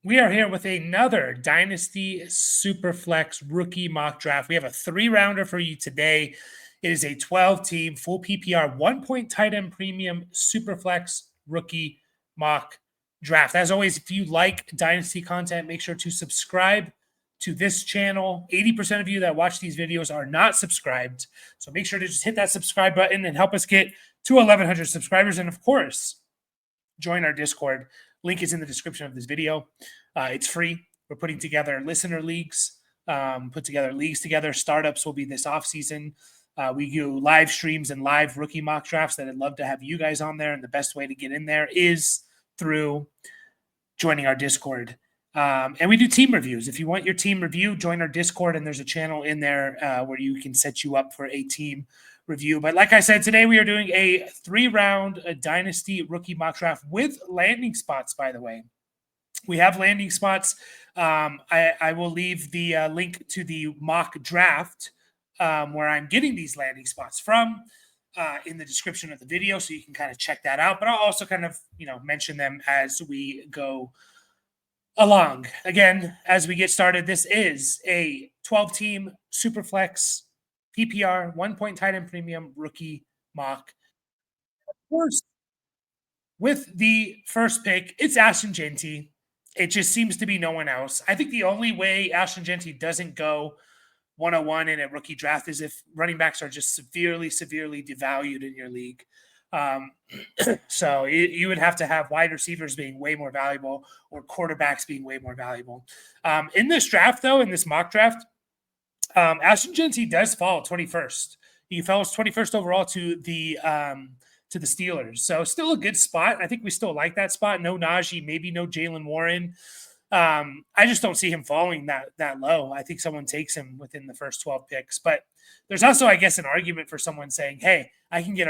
We are here with another Dynasty Superflex rookie mock draft. We have a 3-rounder for you today. It is a 12-team full PPR 1-point tight end premium Superflex rookie mock draft. As always, if you like Dynasty content, make sure to subscribe to this channel. 80% of you that watch these videos are not subscribed. So make sure to just hit that subscribe button and help us get to 1,100 subscribers. And of course, join our Discord. Link is in the description of this video. It's free. We're putting together listener leagues, put together leagues together. Startups will be this off season. We do live streams and live rookie mock drafts that I'd love to have you guys on there. And the best way to get in there is through joining our Discord. And we do team reviews. If you want your team review, join our Discord, and there's a channel in there where you can set you up for a team review. But like I said, today we are doing a 3-round Dynasty rookie mock draft with landing spots, by the way. We have landing spots. I will leave the link to the mock draft where I'm getting these landing spots from in the description of the video, so you can kind of check that out. But I'll also kind of, mention them as we go along. Again, as we get started, this is a 12-team Superflex PPR 1-point tight end premium rookie mock. Of course, with the first pick, it's Ashton Jeanty. It just seems to be no one else. I think the only way Ashton Jeanty doesn't go 101 in a rookie draft is if running backs are just severely devalued in your league. So you would have to have wide receivers being way more valuable or quarterbacks being way more valuable. In this draft, though, in this mock draft, Ashton Jeanty does fall 21st. He falls 21st overall to the Steelers. So still a good spot. I think we still like that spot. No Najee, maybe no Jalen Warren. I just don't see him falling that low. I think someone takes him within the first 12 picks. But there's also, I guess, an argument for someone saying, hey, I can get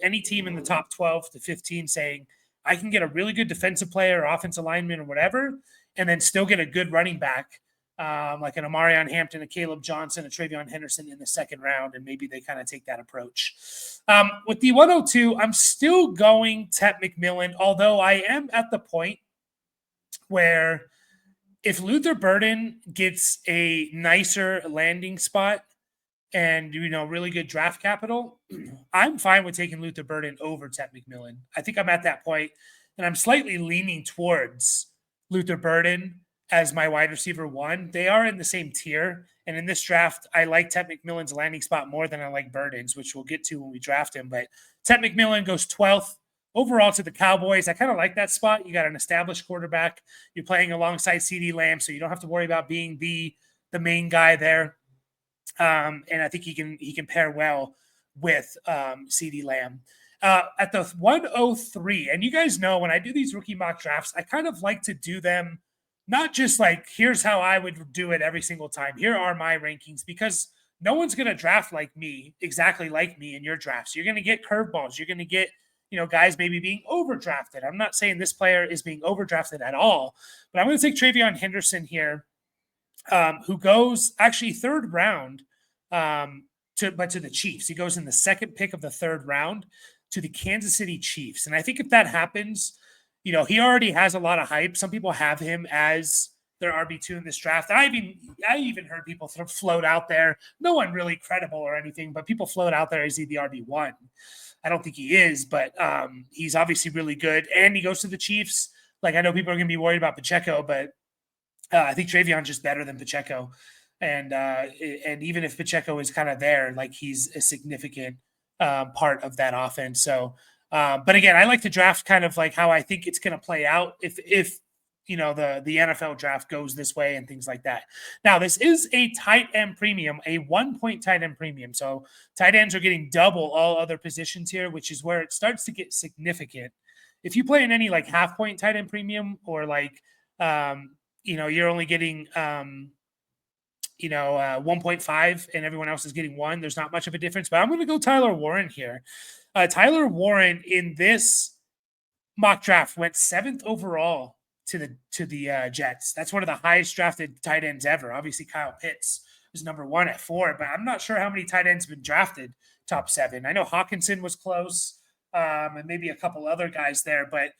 any team in the top 12 to 15 saying I can get a really good defensive player or offensive lineman or whatever, and then still get a good running back like an Amarion Hampton, a Caleb Johnson, a Travion Henderson in the second round, and maybe they kind of take that approach. With the 102, I'm still going Tet McMillan, although I am at the point where if Luther Burden gets a nicer landing spot and, really good draft capital, I'm fine with taking Luther Burden over Tet McMillan. I think I'm at that point, and I'm slightly leaning towards Luther Burden as my wide receiver 1. They are in the same tier. And in this draft, I like Tet McMillan's landing spot more than I like Burden's, which we'll get to when we draft him. But Tet McMillan goes 12th overall to the Cowboys. I kind of like that spot. You got an established quarterback. You're playing alongside CeeDee Lamb, so you don't have to worry about being the main guy there. And I think he can pair well with CeeDee Lamb. At the 103, and you guys know when I do these rookie mock drafts, I kind of like to do them not just like, here's how I would do it every single time. Here are my rankings, because no one's going to draft like me, exactly like me in your drafts. You're going to get curveballs. You're going to get, guys maybe being overdrafted. I'm not saying this player is being overdrafted at all, but I'm going to take Travion Henderson here, who goes actually third round to the Chiefs. He goes in the second pick of the third round to the Kansas City Chiefs. And I think if that happens, he already has a lot of hype. Some people have him as their RB2 in this draft. I even heard people float out there. No one really credible or anything, but people float out there, is he the RB1? I don't think he is, but he's obviously really good. And he goes to the Chiefs. Like, I know people are going to be worried about Pacheco, but I think Travion's just better than Pacheco. And even if Pacheco is kind of there, like, he's a significant part of that offense. So, but again, I like to draft kind of like how I think it's going to play out if the NFL draft goes this way and things like that. Now, this is a tight end premium, a 1-point tight end premium. So tight ends are getting double all other positions here, which is where it starts to get significant. If you play in any like half-point tight end premium, or like, you're only getting 1.5 and everyone else is getting 1, there's not much of a difference. But I'm going to go Tyler Warren here. Tyler Warren in this mock draft went 7th overall to the Jets. That's one of the highest drafted tight ends ever. Obviously, Kyle Pitts was number 1 at 4, but I'm not sure how many tight ends have been drafted top 7. I know Hawkinson was close, and maybe a couple other guys there, but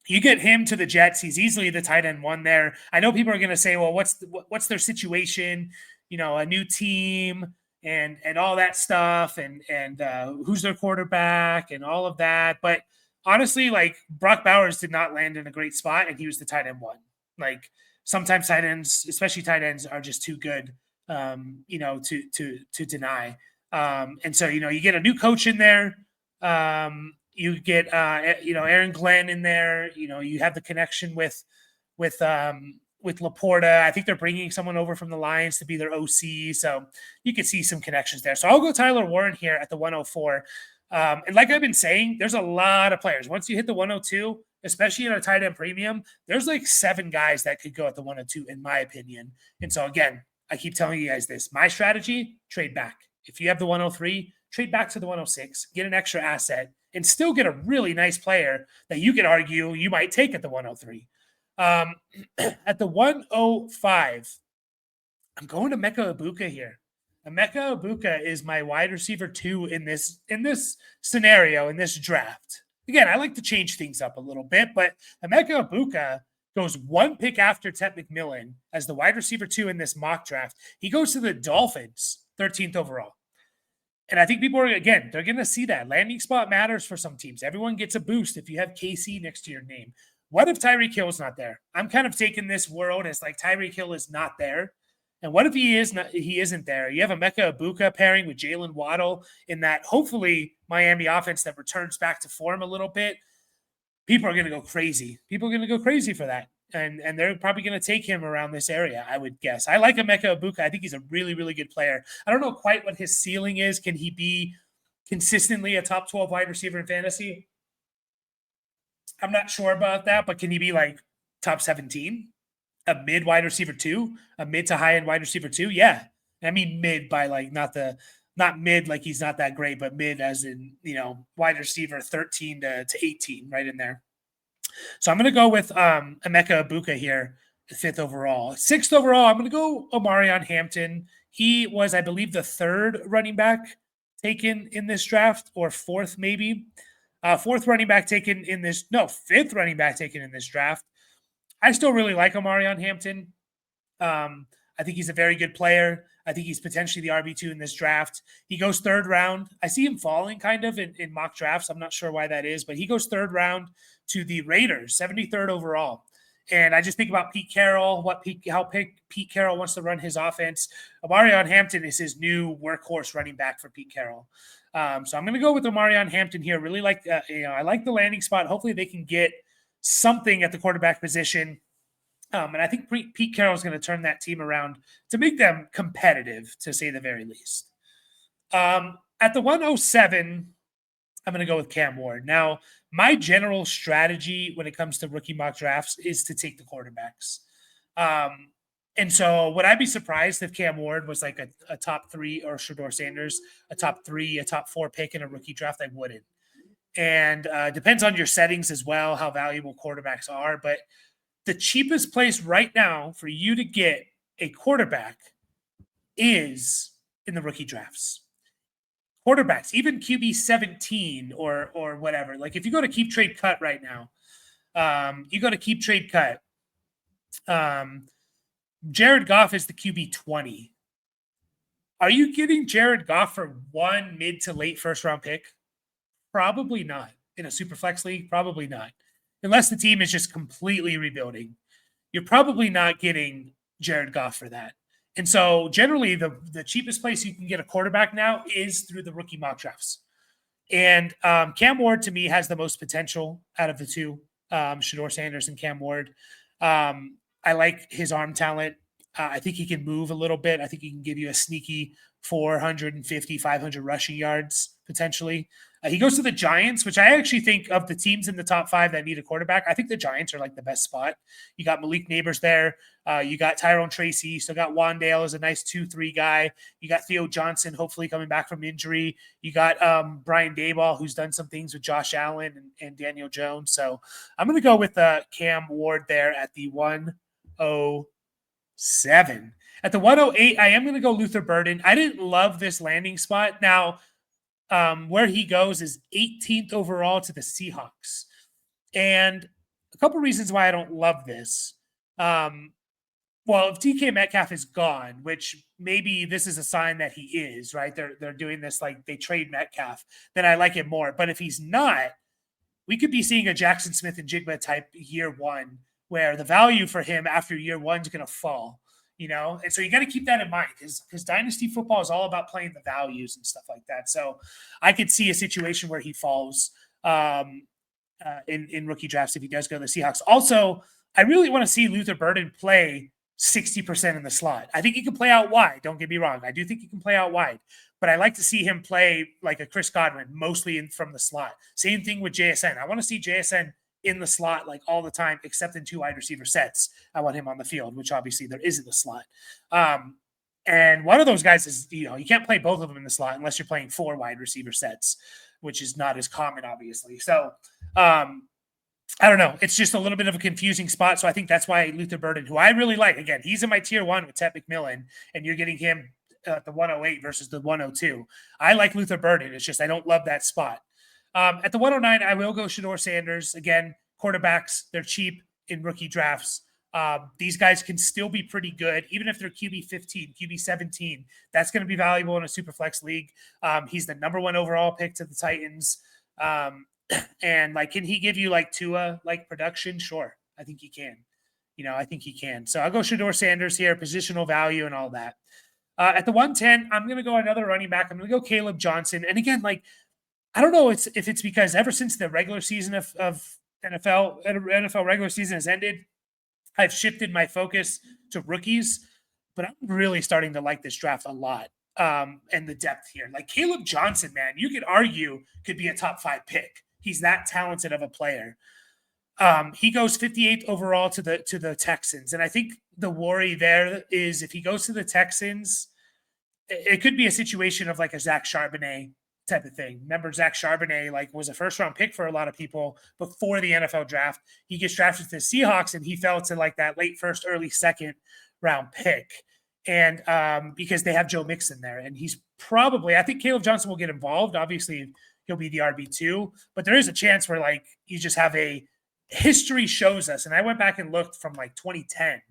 You get him to the Jets, he's easily the tight end one there. I know people are going to say, well, what's their situation? A new team and all that stuff, and who's their quarterback and all of that. But honestly, like Brock Bowers did not land in a great spot, and he was the tight end one. Like sometimes tight ends, especially tight ends, are just too good, to deny. And so you get a new coach in there. You get Aaron Glenn in there. You have the connection with Laporta. I think they're bringing someone over from the Lions to be their OC, so you could see some connections there. So I'll go Tyler Warren here at the 104. And like I've been saying, there's a lot of players. Once you hit the 102, especially in a tight end premium, there's like 7 guys that could go at the 102, in my opinion. And so again, I keep telling you guys this. My strategy, trade back. If you have the 103, trade back to the 106, get an extra asset, and still get a really nice player that you could argue you might take at the 103. At the 105, I'm going to Emeka Egbuka here. Emeka Egbuka is my wide receiver 2 in this scenario, in this draft. Again, I like to change things up a little bit, but Emeka Egbuka goes 1 pick after Ted McMillan as the wide receiver 2 in this mock draft. He goes to the Dolphins, 13th overall. And I think people are, again, they're going to see that. Landing spot matters for some teams. Everyone gets a boost if you have KC next to your name. What if Tyreek Hill's not there? I'm kind of taking this world as like Tyreek Hill is not there. And what if he isn't there? You have Emeka Egbuka pairing with Jalen Waddle in that hopefully Miami offense that returns back to form a little bit. People are going to go crazy. People are going to go crazy for that. And they're probably going to take him around this area, I would guess. I like Emeka Egbuka. I think he's a really, really good player. I don't know quite what his ceiling is. Can he be consistently a top 12 wide receiver in fantasy? I'm not sure about that, but can he be like top 17? A mid wide receiver 2? A mid to high end wide receiver 2? Yeah. I mean mid by like not mid like he's not that great, but mid as in, wide receiver 13 to 18, right in there. So I'm going to go with Emeka Egbuka here, 5th overall. 6th overall, I'm going to go Omarion Hampton. He was, I believe, the 3rd running back taken in this draft, or 4th maybe. 4th running back taken in this, no, 5th running back taken in this draft. I still really like Omarion Hampton. I think he's a very good player. I think he's potentially the RB2 in this draft. He goes 3rd round. I see him falling kind of in mock drafts. I'm not sure why that is, but he goes 3rd round to the Raiders, 73rd overall. And I just think about Pete Carroll, how Pete Carroll wants to run his offense. Omarion Hampton is his new workhorse running back for Pete Carroll. So I'm going to go with Omarion Hampton here. Really like, I like the landing spot. Hopefully they can get something at the quarterback position. And I think Pete Carroll is going to turn that team around to make them competitive, to say the very least. At the 107, I'm going to go with Cam Ward. Now, my general strategy when it comes to rookie mock drafts is to take the quarterbacks. And so would I be surprised if Cam Ward was like a top 3, or Shedeur Sanders, a top 3, a top 4 pick in a rookie draft? I wouldn't. And depends on your settings as well, how valuable quarterbacks are. But the cheapest place right now for you to get a quarterback is in the rookie drafts. Quarterbacks, even QB 17 or whatever. Like if you go to Keep Trade Cut right now, you go to Keep Trade Cut. Jared Goff is the QB 20. Are you getting Jared Goff for 1 mid to late 1st round pick? Probably not. In a superflex league, probably not. Unless the team is just completely rebuilding. You're probably not getting Jared Goff for that. And so generally the cheapest place you can get a quarterback now is through the rookie mock drafts. And Cam Ward, to me, has the most potential out of the two, Shedeur Sanders and Cam Ward. I like his arm talent. I think he can move a little bit. I think he can give you a sneaky 450, 500 rushing yards potentially. He goes to the Giants, which I actually think of the teams in the top 5 that need a quarterback, I think the Giants are like the best spot. You got Malik Neighbors there. You got Tyrone Tracy. You still got Wandale as a nice 2-3 guy. You got Theo Johnson, hopefully coming back from injury. You got Brian Daboll, who's done some things with Josh Allen and Daniel Jones. So I'm going to go with Cam Ward there at the 107. At the 108, I am going to go Luther Burden. I didn't love this landing spot. Now, where he goes is 18th overall to the Seahawks. And a couple reasons why I don't love this. Well, if DK Metcalf is gone, which maybe this is a sign that he is, right? They're doing this like they trade Metcalf, then I like it more. But if he's not, we could be seeing a Jackson Smith and Jigba type year one, where the value for him after year one is going to fall, And so you got to keep that in mind because dynasty football is all about playing the values and stuff like that. So I could see a situation where he falls in rookie drafts if he does go to the Seahawks. Also, I really want to see Luther Burden play 60% in the slot. I think he can play out wide. Don't get me wrong. I do think he can play out wide, but I like to see him play like a Chris Godwin, mostly from the slot. Same thing with JSN. I want to see JSN in the slot like all the time, except in 2 wide receiver sets. I want him on the field, which obviously there isn't a slot. And one of those guys is, you can't play both of them in the slot unless you're playing 4 wide receiver sets, which is not as common, obviously. So, I don't know. It's just a little bit of a confusing spot. So I think that's why Luther Burden, who I really like, again, he's in my tier 1 with Ted McMillan, and you're getting him at the 108 versus the 102. I like Luther Burden. It's just I don't love that spot. At the 109, I will go Shedeur Sanders. Again, quarterbacks, they're cheap in rookie drafts. These guys can still be pretty good, even if they're QB 15, QB 17. That's going to be valuable in a superflex league. He's the number 1 overall pick to the Titans. And can he give you Tua production? Sure. I think he can. I think he can. So I'll go Shedeur Sanders here, positional value and all that. At the 110, I'm going to go another running back. I'm going to go Caleb Johnson. And again, I don't know if it's because ever since the regular season of NFL regular season has ended, I've shifted my focus to rookies, but I'm really starting to like this draft a lot. And the depth here. Caleb Johnson, man, you could argue could be a top 5 pick. He's that talented of a player. He goes 58th overall to the Texans. And I think the worry there is if he goes to the Texans, it could be a situation of a Zach Charbonnet type of thing. Remember, Zach Charbonnet was a first-round pick for a lot of people before the NFL draft. He gets drafted to the Seahawks, and he fell to that late first, early second-round pick. And because they have Joe Mixon there. And he's probably – I think Caleb Johnson will get involved. Obviously, he'll be the RB2. But there is a chance where, you just have a – history shows us, and I went back and looked from 2010.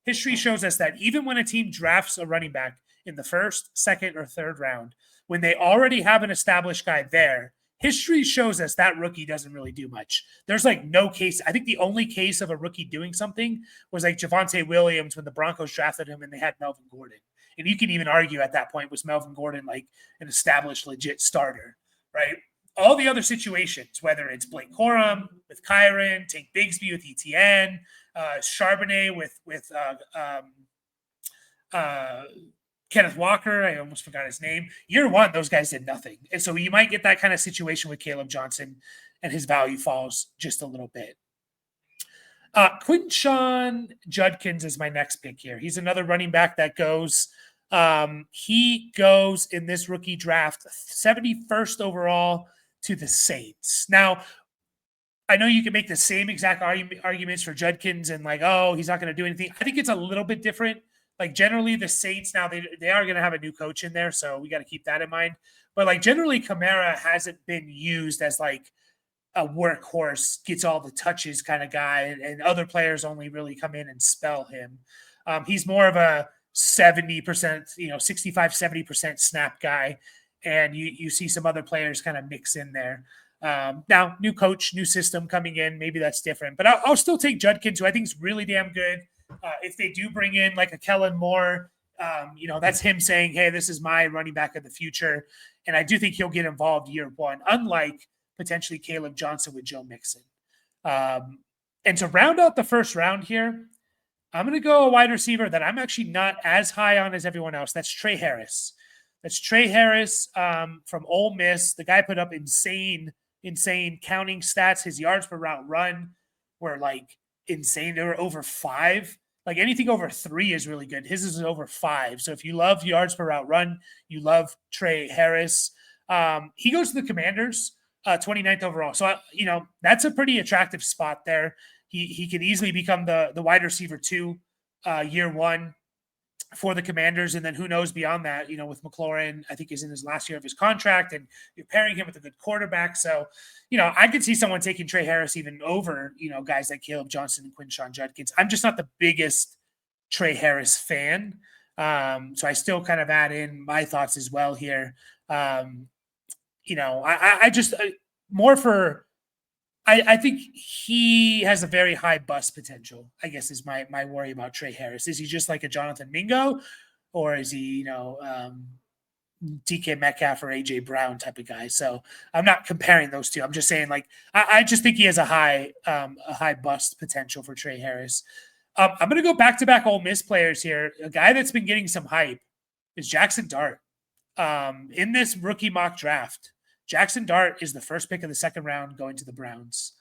History shows us that even when a team drafts a running back in the first, second, or third round, when they already have an established guy there, history shows us that rookie doesn't really do much. There's no case. I think the only case of a rookie doing something was Javonte Williams when the Broncos drafted him and they had Melvin Gordon. And you can even argue at that point, was Melvin Gordon an established, legit starter, right? All the other situations, whether it's Blake Corum with Kyron, Tank Bigsby with ETN, Charbonnet with Kenneth Walker, I almost forgot his name. Year 1, those guys did nothing. And so you might get that kind of situation with Caleb Johnson, and his value falls just a little bit. Quinshon Judkins is my next pick here. He's another running back that goes. He goes in this rookie draft 71st overall to the Saints. Now, I know you can make the same exact arguments for Judkins and he's not going to do anything. I think it's a little bit different. Generally the Saints now they are going to have a new coach in there, so we got to keep that in mind. But generally Kamara hasn't been used as a workhorse, gets all the touches kind of guy, and other players only really come in and spell him. He's more of a 70%, 65-70% snap guy, and you see some other players kind of mix in there. Now, new coach, new system coming in, maybe that's different, but I'll still take Judkins, who I think is really damn good. If they do bring in a Kellen Moore, that's him saying, hey, this is my running back of the future. And I do think he'll get involved year 1, unlike potentially Caleb Johnson with Joe Mixon. And to round out the first round here, I'm going to go a wide receiver that I'm actually not as high on as everyone else. That's Trey Harris. That's Trey Harris from Ole Miss. The guy put up insane counting stats. His yards per route run were insane. They were over 5. Anything over 3 is really good. His is over 5. So if you love yards per route run, you love Trey Harris. He goes to the Commanders, 29th overall. So, that's a pretty attractive spot there. He could easily become the wide receiver 2 year 1. for the Commanders. And then who knows beyond that, with McLaurin, I think is in his last year of his contract, and you're pairing him with a good quarterback. So, I could see someone taking Trey Harris even over, guys like Caleb Johnson and Quinshon Judkins. I'm just not the biggest Trey Harris fan. So I still kind of add in my thoughts as well here. I just more for, I think he has a very high bust potential, I guess, is my worry about Trey Harris. Is he just like a Jonathan Mingo, or is he, DK Metcalf or AJ Brown type of guy? So I'm not comparing those two. I'm just saying, like, I just think he has a high bust potential for Trey Harris. I'm going to go back-to-back Ole Miss players here. A guy that's been getting some hype is Jackson Dart. In this rookie mock draft, Jackson Dart is the first pick of the second round going to the Browns.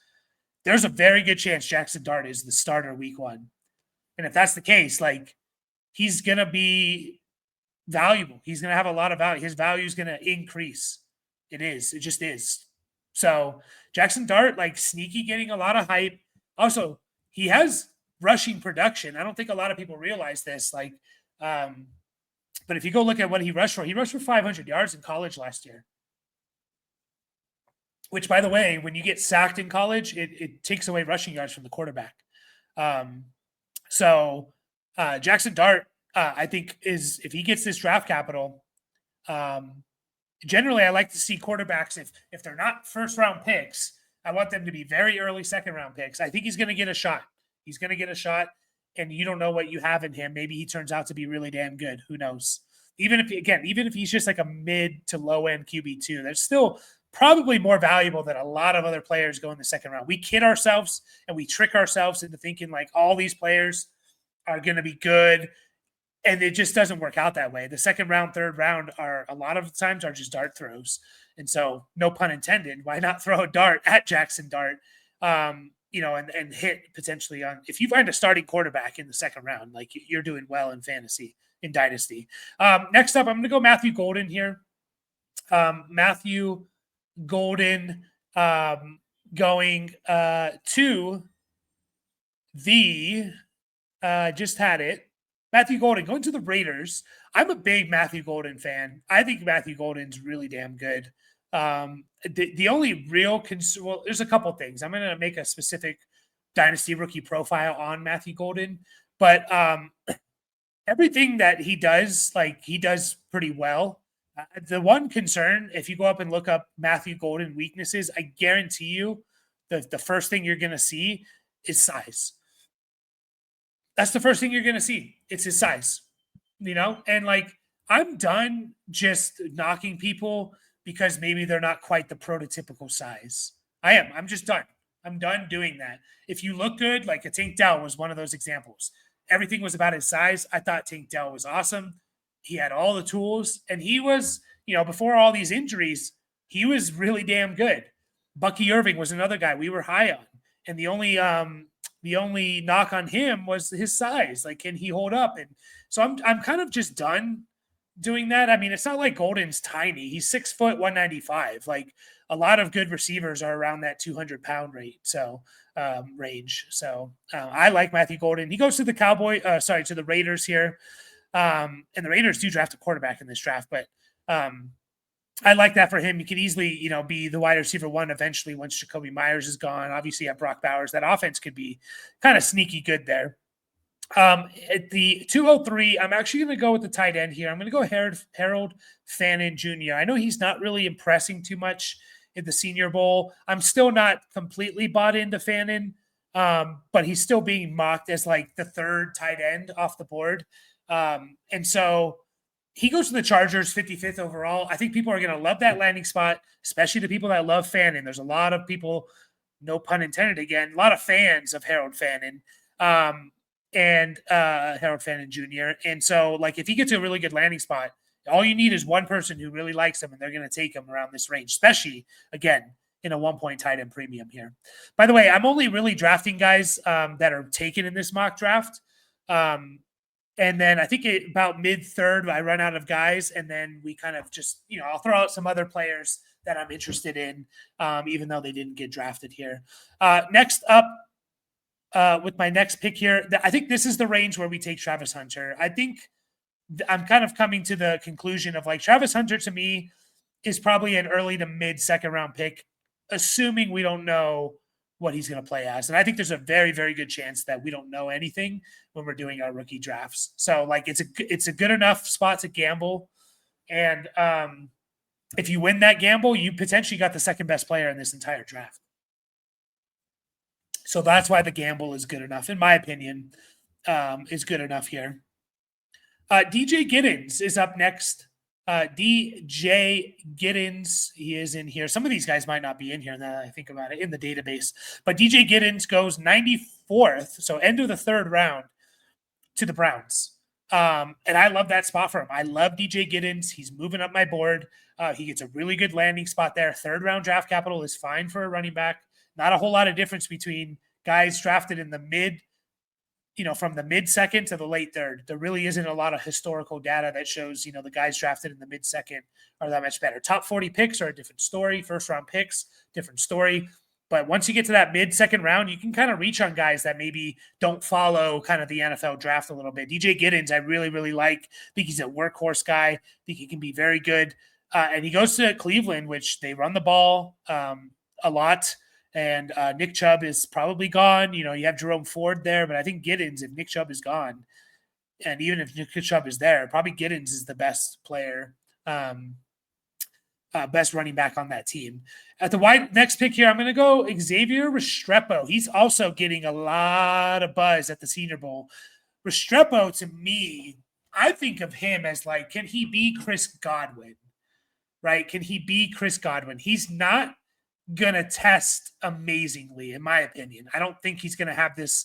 There's a very good chance Jackson Dart is the starter week 1. And if that's the case, like, he's going to be valuable. He's going to have a lot of value. His value is going to increase. It just is. So Jackson Dart, like, sneaky, getting a lot of hype. Also, he has rushing production. I don't think a lot of people realize this. Like, but if you go look at what he rushed for 500 yards in college last year. Which, by the way, when you get sacked in college, it takes away rushing yards from the quarterback. So Jackson Dart, I think, is, if he gets this draft capital, generally I like to see quarterbacks, if they're not first-round picks, I want them to be very early second-round picks. I think he's going to get a shot. He's going to get a shot, and you don't know what you have in him. Maybe he turns out to be really damn good. Who knows? Even if he's just like a mid to low-end QB2, there's still probably more valuable than a lot of other players go in the second round. We kid ourselves and we trick ourselves into thinking like all these players are going to be good, and it just doesn't work out that way. The second round, third round are a lot of times are just dart throws. And so, no pun intended, why not throw a dart at Jackson Dart, and hit potentially on, if you find a starting quarterback in the second round, like, you're doing well in fantasy, in Dynasty. Next up, I'm going to go Matthew Golden here. Matthew Golden going to the just had it. Matthew Golden going to the Raiders. I'm a big Matthew Golden fan. I think Matthew Golden's really damn good. The only real well, there's a couple things. I'm going to make a specific Dynasty rookie profile on Matthew Golden, but everything that he does, like, he does pretty well. The one concern, if you go up and look up Matthew Golden weaknesses, I guarantee you the first thing you're going to see is size. That's the first thing you're going to see. It's his size, and, like, I'm done just knocking people because maybe they're not quite the prototypical size. I'm just done. I'm done doing that. If you look good, like, a Tank Dell was one of those examples. Everything was about his size. I thought Tank Dell was awesome. He had all the tools, and he was, before all these injuries, he was really damn good. Bucky Irving was another guy we were high on, and the only knock on him was his size. Like, can he hold up? And so I'm kind of just done doing that. I mean, it's not like Golden's tiny. He's 6 foot 195. Like, a lot of good receivers are around that 200-pound rate. So range. So I like Matthew Golden. He goes to the to the Raiders here. And the Raiders do draft a quarterback in this draft, but I like that for him. He could easily, be the wide receiver 1 eventually once Jacoby Myers is gone. Obviously, you have Brock Bowers. That offense could be kind of sneaky good there. At the 203, I'm actually going to go with the tight end here. I'm going to go Harold Fannin Jr. I know he's not really impressing too much in the Senior Bowl. I'm still not completely bought into Fannin, but he's still being mocked as, like, the third tight end off the board. And so he goes to the Chargers, 55th overall. I think people are going to love that landing spot, especially the people that love Fannin. There's a lot of people, no pun intended again, a lot of fans of Harold Fannin, and Harold Fannin Jr. And so, like, if he gets a really good landing spot, all you need is one person who really likes him, and they're going to take him around this range, especially, again, in a 1-point tight end premium here. By the way, I'm only really drafting guys that are taken in this mock draft. And then I think about mid-third, I run out of guys, and then we kind of just, I'll throw out some other players that I'm interested in, even though they didn't get drafted here. Next up, with my next pick here, I think this is the range where we take Travis Hunter. I think I'm kind of coming to the conclusion of like Travis Hunter to me is probably an early to mid second round pick, assuming we don't know what he's going to play as. And I think there's a very, very good chance that we don't know anything when we're doing our rookie drafts. So like it's a good enough spot to gamble. And if you win that gamble, you potentially got the second best player in this entire draft. So that's why the gamble is good enough, in my opinion, is good enough here. DJ Giddens is up next. DJ Giddens, he is in here. Some of these guys might not be in here now that I think about it in the database. But DJ Giddens goes 94th, so end of the third round, to the Browns. And I love that spot for him. I love DJ Giddens. He's moving up my board. He gets a really good landing spot there. Third round draft capital is fine for a running back. Not a whole lot of difference between guys drafted in the mid, from the mid second to the late third. There really isn't a lot of historical data that shows, the guys drafted in the mid second are that much better. Top 40 picks are a different story. First round picks, different story. But once you get to that mid second round, you can kind of reach on guys that maybe don't follow kind of the NFL draft a little bit. DJ Giddens, I really, really like. I think he's a workhorse guy. I think he can be very good. And he goes to Cleveland, which they run the ball a lot. And Nick Chubb is probably gone. You have Jerome Ford there, but I think Giddens, if Nick Chubb is gone, and even if Nick Chubb is there, probably Giddens is the best player, best running back on that team. At the next pick here, I'm going to go Xavier Restrepo. He's also getting a lot of buzz at the Senior Bowl. Restrepo, to me, I think of him as like, can he be Chris Godwin? Right? Can he be Chris Godwin? He's not gonna test amazingly, in my opinion. I don't think he's gonna have this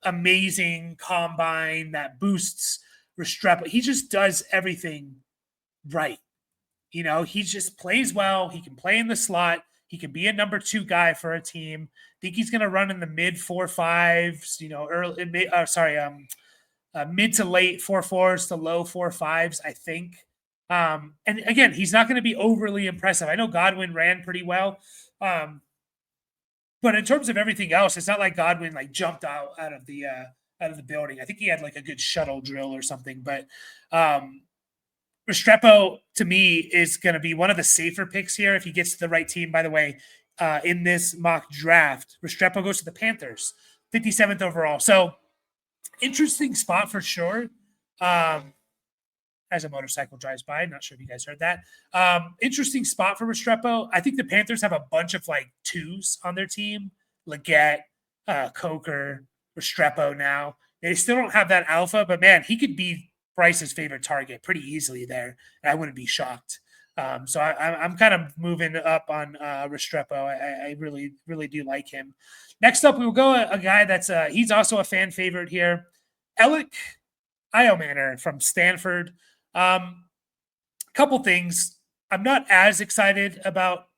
amazing combine that boosts Restrepo. He just does everything right. He just plays well. He can play in the slot. He can be a number 2 guy for a team. I think he's gonna run in the mid 4.5s. Mid to late 4.4s to low 4.5s. I think. And again, he's not going to be overly impressive. I know Godwin ran pretty well. But in terms of everything else, it's not like Godwin like jumped out of the building. I think he had like a good shuttle drill or something. But Restrepo, to me, is going to be one of the safer picks here if he gets to the right team. By the way, in this mock draft, Restrepo goes to the Panthers, 57th overall. So interesting spot for sure. As a motorcycle drives by. Not sure if you guys heard that. Interesting spot for Restrepo. I think the Panthers have a bunch of like 2s on their team. Leggett, Coker, Restrepo now. They still don't have that alpha, but man, he could be Bryce's favorite target pretty easily there. And I wouldn't be shocked. So I'm kind of moving up on Restrepo. I really, really do like him. Next up, we will go a guy that's he's also a fan favorite here. Alec Iomanner from Stanford. Couple things. I'm not as excited about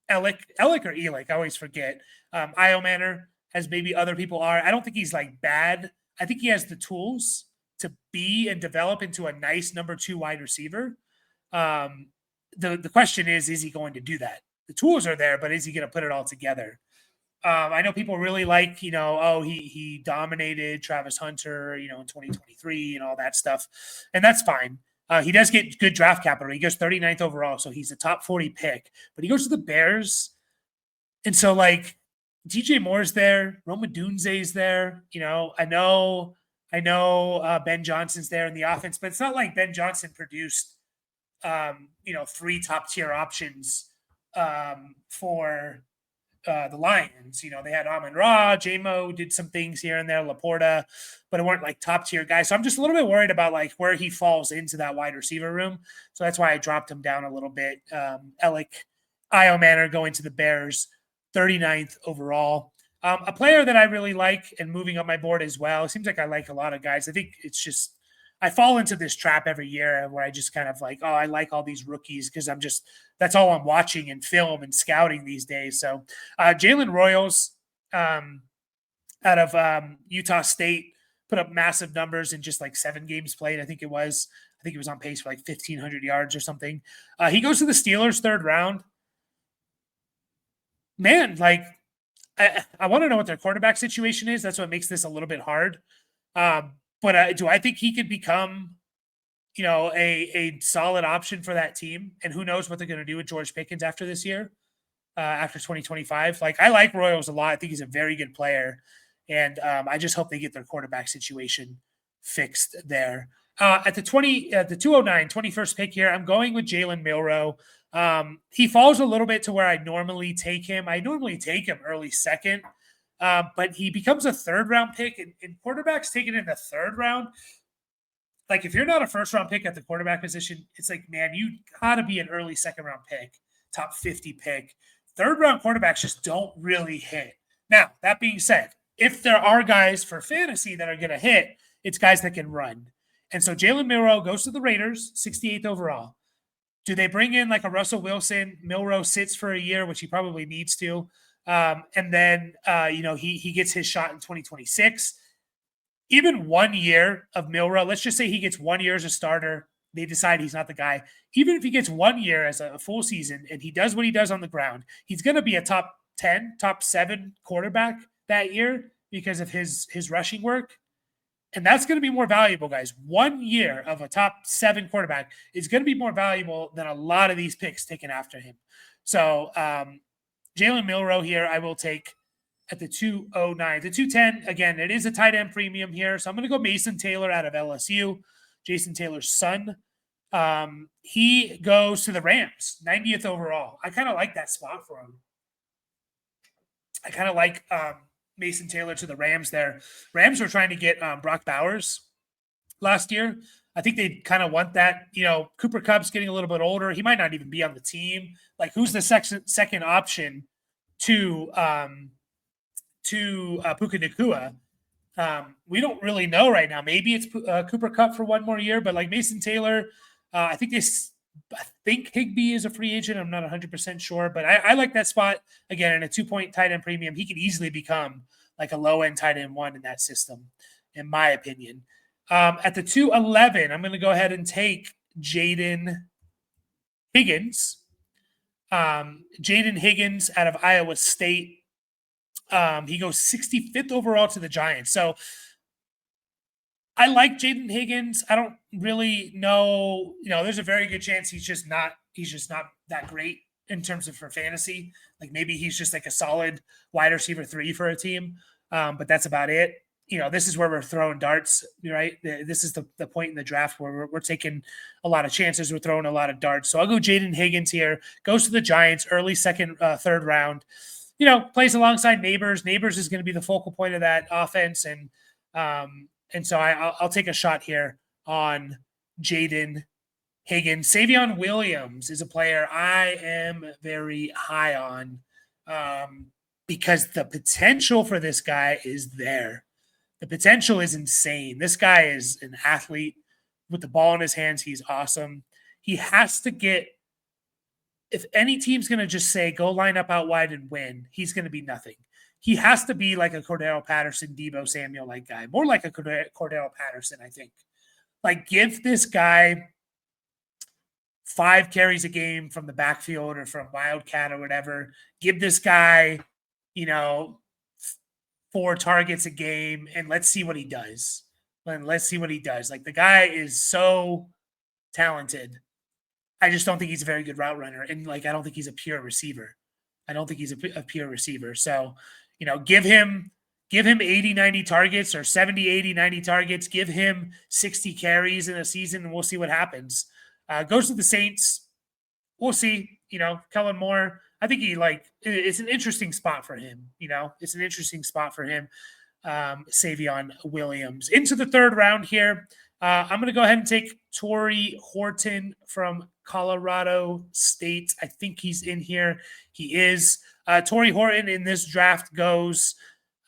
Alec or Elick. I always forget. Iomanner, as maybe other people are. I don't think he's like bad. I think he has the tools to be and develop into a nice number 2 wide receiver. The question is he going to do that? The tools are there, but is he going to put it all together? I know people really like, he dominated Travis Hunter, in 2023 and all that stuff. And that's fine. He does get good draft capital. He goes 39th overall, so he's a top 40 pick. But he goes to the Bears. And so, like, DJ Moore's there. Roma Dunze's there. I know Ben Johnson's there in the offense, but it's not like Ben Johnson produced, 3 top-tier options for the Lions. They had Amon-Ra, J-Mo did some things here and there, Laporta, but it weren't like top tier guys. So I'm just a little bit worried about like where he falls into that wide receiver room. So that's why I dropped him down a little bit. Alec Iomanner going to the Bears, 39th overall. A player that I really like and moving up my board as well. It seems like I like a lot of guys. I think it's just I fall into this trap every year where I just kind of like, I like all these rookies because that's all I'm watching and film and scouting these days. So Jalen Royals out of Utah State put up massive numbers in just like 7 games played. I think he was on pace for like 1,500 yards or something. He goes to the Steelers 3rd round. Man, like I want to know what their quarterback situation is. That's what makes this a little bit hard. But do I think he could become a solid option for that team. And who knows what they're going to do with George Pickens after this year, after 2025. Like, I like Royals a lot. I think he's a very good player. And I just hope they get their quarterback situation fixed there. At the 209, 21st pick here, I'm going with Jalen Milroe. He falls a little bit to where I normally take him. I normally take him early second, but he becomes a third round pick, and quarterbacks taken in the third round. Like, if you're not a first round pick at the quarterback position, it's like, man, you gotta be an early second round pick, top 50 pick. Third round quarterbacks just don't really hit. Now, that being said, if there are guys for fantasy that are going to hit, it's guys that can run. And so Jalen Milroe goes to the Raiders, 68th overall. Do they bring in like a Russell Wilson? Milroe sits for a year, which he probably needs to. And then, he gets his shot in 2026. Even 1 year of Milroe, let's just say he gets 1 year as a starter. They decide he's not the guy. Even if he gets 1 year as a full season and he does what he does on the ground, he's going to be a top 10, top 7 quarterback that year because of his rushing work. And that's going to be more valuable, guys. 1 year of a top 7 quarterback is going to be more valuable than a lot of these picks taken after him. So Jalen Milroe here, I will take at the 209. The 210, again, it is a tight end premium here. So I'm going to go Mason Taylor out of LSU, Jason Taylor's son. He goes to the Rams, 90th overall. I kind of like that spot for him. I kind of like Mason Taylor to the Rams there. Rams were trying to get Brock Bowers last year. I think they kind of want that. Cooper Kupp's getting a little bit older. He might not even be on the team. Like, who's the second option to Puka Nacua? We don't really know right now. Maybe it's Cooper Kupp for 1 more year, but like Mason Taylor, I think Higbee is a free agent. I'm not 100% sure, but I like that spot. Again, in a 2-point tight end premium, he could easily become like a low-end tight end 1 in that system, in my opinion. At the 211, I'm going to go ahead and take Jaden Higgins. Jaden Higgins out of Iowa State. He goes 65th overall to the Giants. So I like Jaden Higgins. I don't really know. There's a very good chance he's just not that great in terms of for fantasy. Like, maybe he's just like a solid wide receiver 3 for a team. But that's about it. This is where we're throwing darts, right? This is the point in the draft where we're taking a lot of chances. We're throwing a lot of darts. So I'll go Jaden Higgins here. Goes to the Giants, early second, third round. Plays alongside Neighbors. Neighbors is going to be the focal point of that offense. And so I'll take a shot here on Jaden Higgins. Savion Williams is a player I am very high on because the potential for this guy is there. The potential is insane. This guy is an athlete with the ball in his hands. He's awesome. He has to get, if any team's going to just say, go line up out wide and win, he's going to be nothing. He has to be like a Cordero Patterson, Deebo Samuel-like guy. More like a Cordero Patterson, I think. Like, give this guy 5 carries a game from the backfield or from Wildcat or whatever. Give this guy, 4 targets a game, and let's see what he does. Like, the guy is so talented. I just don't think he's a very good route runner. And I don't think he's a pure receiver. So, give him 80, 90 targets or 70, 80, 90 targets. Give him 60 carries in a season, and we'll see what happens. Goes to the Saints. We'll see. Kellen Moore, I think it's an interesting spot for him. Savion Williams. Into the third round here. I'm going to go ahead and take Torrey Horton from Colorado State. I think he's in here. He is. Torrey Horton in this draft goes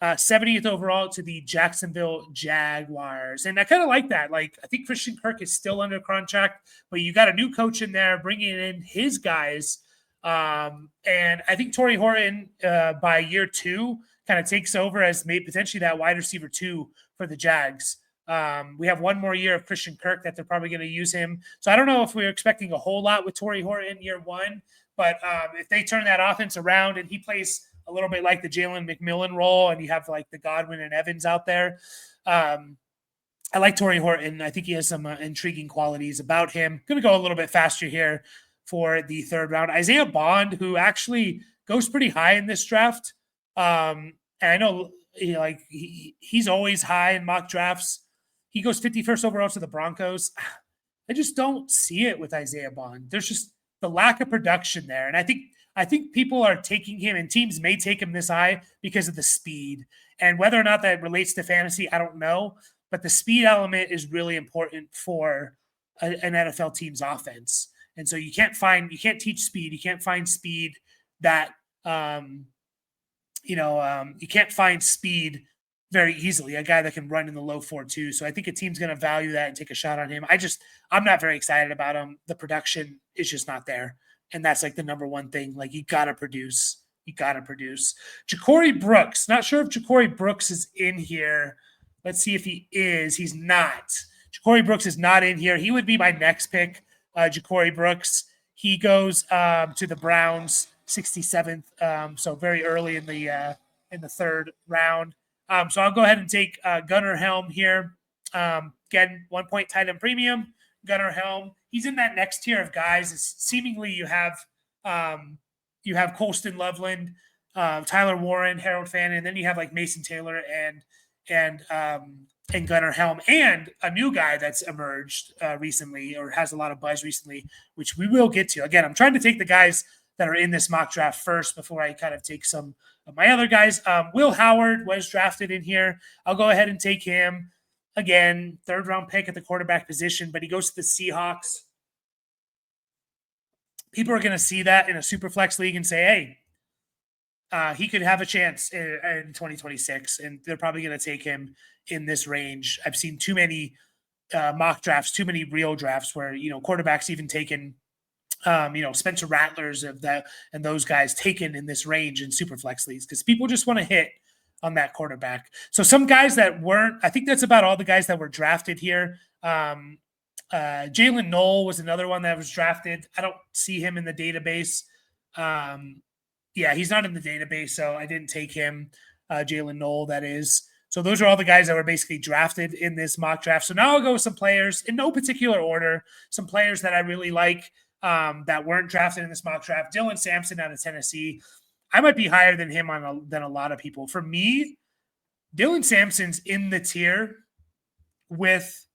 70th overall to the Jacksonville Jaguars. And I kind of like that. I think Christian Kirk is still under contract, but you got a new coach in there bringing in his guys. And I think Torrey Horton by year 2 kind of takes over as potentially that wide receiver 2 for the Jags. We have 1 more year of Christian Kirk that they're probably going to use him. So I don't know if we're expecting a whole lot with Torrey Horton year 1, but if they turn that offense around and he plays a little bit like the Jalen McMillan role and you have the Godwin and Evans out there, I like Torrey Horton. I think he has some intriguing qualities about him. Going to go a little bit faster here for the third round. Isaiah Bond, who actually goes pretty high in this draft. And I know he's always high in mock drafts. He goes 51st overall to the Broncos. I just don't see it with Isaiah Bond. There's just the lack of production there. And I think people are taking him, and teams may take him this high because of the speed. And whether or not that relates to fantasy, I don't know. But the speed element is really important for an NFL team's offense. And so you can't teach speed. You can't find speed that you can't find speed very easily. A guy that can run in the low 4.2. So I think a team's going to value that and take a shot on him. I'm not very excited about him. The production is just not there. And that's like the number one thing. Like, you got to produce. You got to produce. Ja'Cory Brooks. Not sure if Ja'Cory Brooks is in here. Let's see if he is. He's not. Ja'Cory Brooks is not in here. He would be my next pick. Ja'Cory Brooks. He goes to the Browns, 67th. So very early in the third round. So I'll go ahead and take Gunnar Helm here. Again, 1 point tight end premium. Gunnar Helm. He's in that next tier of guys. Seemingly you have Colston Loveland, Tyler Warren, Harold Fannin, and then you have like Mason Taylor and Gunnar Helm, and a new guy that's emerged recently, or has a lot of buzz recently, which we will get to. Again, I'm trying to take the guys that are in this mock draft first before I kind of take some of my other guys. Will Howard was drafted in here. I'll go ahead and take him. Again, third round pick at the quarterback position, but he goes to the Seahawks. People are going to see that in a super flex league and say, hey, he could have a chance in 2026, and they're probably going to take him in this range. I've seen too many mock drafts, too many real drafts where, quarterbacks even taken, Spencer Rattlers of that and those guys taken in this range in super flex leagues because people just want to hit on that quarterback. So some guys that weren't, I think that's about all the guys that were drafted here. Jalen Knoll was another one that was drafted. I don't see him in the database. He's not in the database, so I didn't take him. Jalen Knoll, that is. So those are all the guys that were basically drafted in this mock draft. So now I'll go with some players in no particular order, some players that I really like that weren't drafted in this mock draft. Dylan Sampson out of Tennessee. I might be higher than him than a lot of people. For me, Dylan Sampson's in the tier with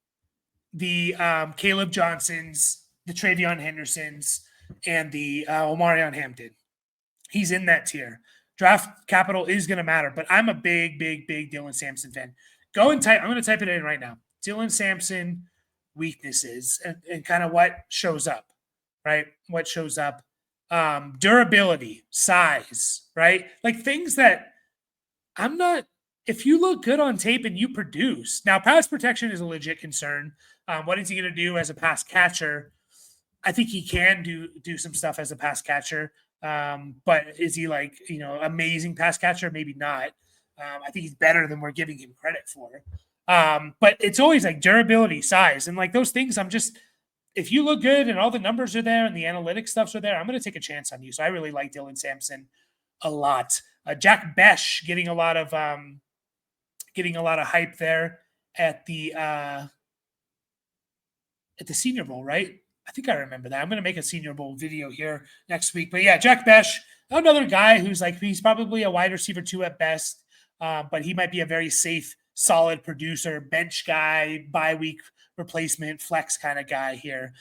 the Caleb Johnsons, the Travion Hendersons, and the Omarion Hampton. He's in that tier. Draft capital is going to matter, but I'm a big Dylan Sampson fan. I'm going to type it in right now. Dylan Sampson weaknesses and kind of what shows up, right? What shows up. Durability, size, right? Like things that if you look good on tape and you produce. Now, pass protection is a legit concern. What is he going to do as a pass catcher? I think he can do some stuff as a pass catcher. But is he amazing pass catcher? Maybe not. I think he's better than we're giving him credit for. But it's always like durability, size, and like those things. If you look good and all the numbers are there and the analytics stuffs are there, I'm going to take a chance on you. So I really like Dylan Sampson a lot. Jack Besh getting a lot of hype there at the Senior Bowl, right? I think I remember that. I'm going to make a Senior Bowl video here next week. But yeah, Jack Besh, another guy he's probably a wide receiver 2 at best, but he might be a very safe, solid producer, bench guy, bye week replacement, flex kind of guy here.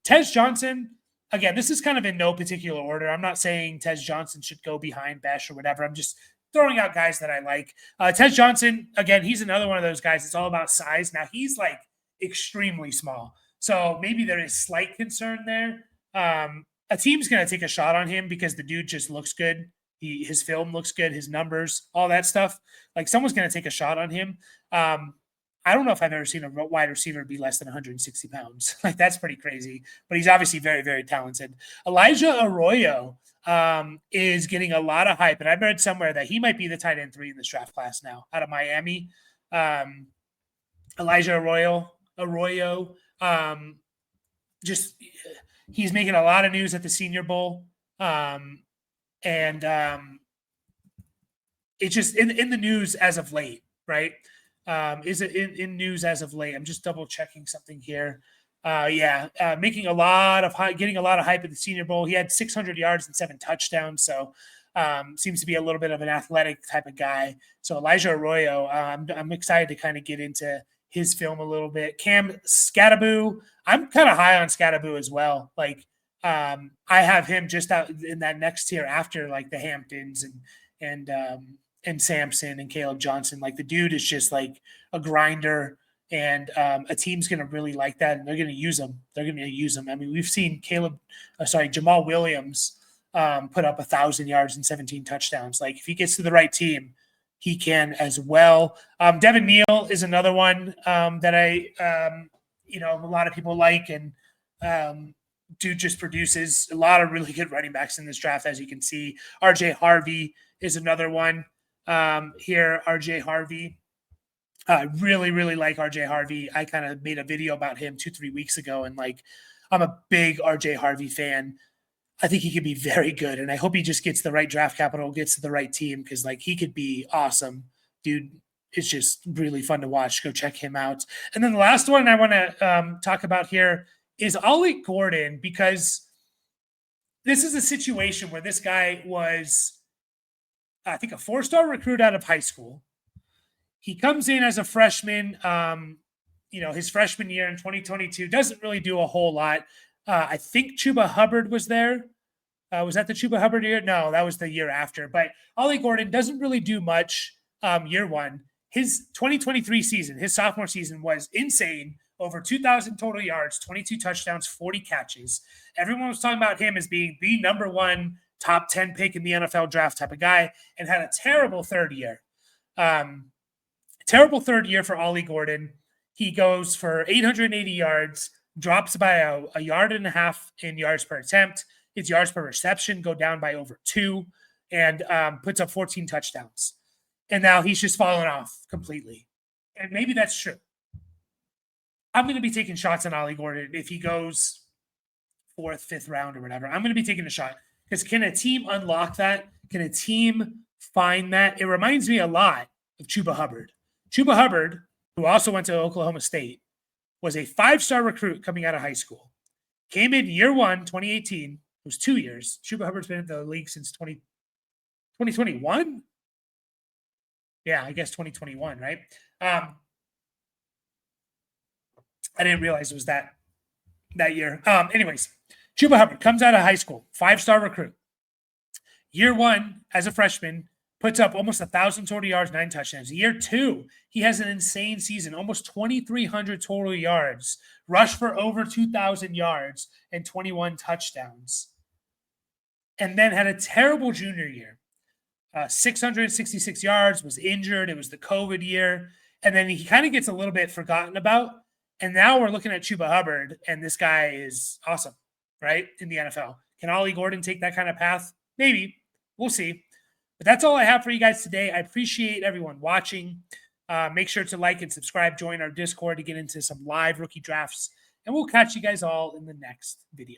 Tez Johnson, again, this is kind of in no particular order. I'm not saying Tez Johnson should go behind Besh or whatever. I'm just throwing out guys that I like. Tez Johnson, again, he's another one of those guys. It's all about size. Now, he's like extremely small. So maybe there is slight concern there. A team's going to take a shot on him because the dude just looks good. His film looks good, his numbers, all that stuff. Like someone's going to take a shot on him. I don't know if I've ever seen a wide receiver be less than 160 pounds. Like that's pretty crazy, but he's obviously very, very talented. Elijah Arroyo is getting a lot of hype. And I've read somewhere that he might be the tight end 3 in this draft class now out of Miami. Elijah Arroyo, he's making a lot of news at the Senior Bowl. It's just in the news as of late, right? is it in news as of late. I'm just double checking something here. Making getting a lot of hype at the Senior Bowl. He had 600 yards and 7 touchdowns. So seems to be a little bit of an athletic type of guy. So Elijah Arroyo, I'm excited to kind of get into his film a little bit. Cam Skattebo, I'm kind of high on Skattebo as well. Like I have him just out in that next tier after like the Hamptons and Sampson and Caleb Johnson. Like the dude is just like a grinder, and a team's going to really like that, and they're going to use him. They're going to use him. I mean, we've seen Jamal Williams put up 1,000 yards and 17 touchdowns. Like if he gets to the right team, he can as well. Devin Neal is another one that a lot of people like, and dude just produces a lot of really good running backs in this draft, as you can see. RJ Harvey is another one here. RJ Harvey. I really, really like RJ Harvey. I kind of made a video about him 2-3 weeks ago, and like I'm a big RJ Harvey fan. I think he could be very good, and I hope he just gets the right draft capital, gets to the right team, because like he could be awesome. Dude, it's just really fun to watch. Go check him out. And then the last one I want to talk about here is Ollie Gordon, because this is a situation where this guy was, I think, a 4-star recruit out of high school. He comes in as a freshman, his freshman year in 2022, doesn't really do a whole lot. I think Chuba Hubbard was there. Was that the Chuba Hubbard year? No, that was the year after. But Ollie Gordon doesn't really do much year one. His 2023 season, his sophomore season, was insane. Over 2,000 total yards, 22 touchdowns, 40 catches. Everyone was talking about him as being the number 1 top 10 pick in the NFL draft type of guy, and had a terrible third year. Terrible third year for Ollie Gordon. He goes for 880 yards, drops by a yard and a half in yards per attempt. His yards per reception go down by over 2, and puts up 14 touchdowns. And now he's just fallen off completely. And maybe that's true. I'm going to be taking shots on Ollie Gordon if he goes 4th, 5th round or whatever. I'm going to be taking a shot, because can a team unlock that? Can a team find that? It reminds me a lot of Chuba Hubbard. Chuba Hubbard, who also went to Oklahoma State, was a 5-star recruit coming out of high school. Came in year 1, 2018. It was 2 years. Chuba Hubbard's been in the league since 2021? Yeah, I guess 2021, right? I didn't realize it was that year. Anyways, Chuba Hubbard comes out of high school, 5-star recruit. Year 1, as a freshman, puts up almost 1,000 total yards, 9 touchdowns. Year 2, he has an insane season, almost 2,300 total yards, rushed for over 2,000 yards, and 21 touchdowns. And then had a terrible junior year. 666 yards, was injured. It was the COVID year. And then he kind of gets a little bit forgotten about. And now we're looking at Chuba Hubbard, and this guy is awesome, right, in the NFL. Can Ollie Gordon take that kind of path? Maybe. We'll see. But that's all I have for you guys today. I appreciate everyone watching. Make sure to like and subscribe. Join our Discord to get into some live rookie drafts. And we'll catch you guys all in the next video.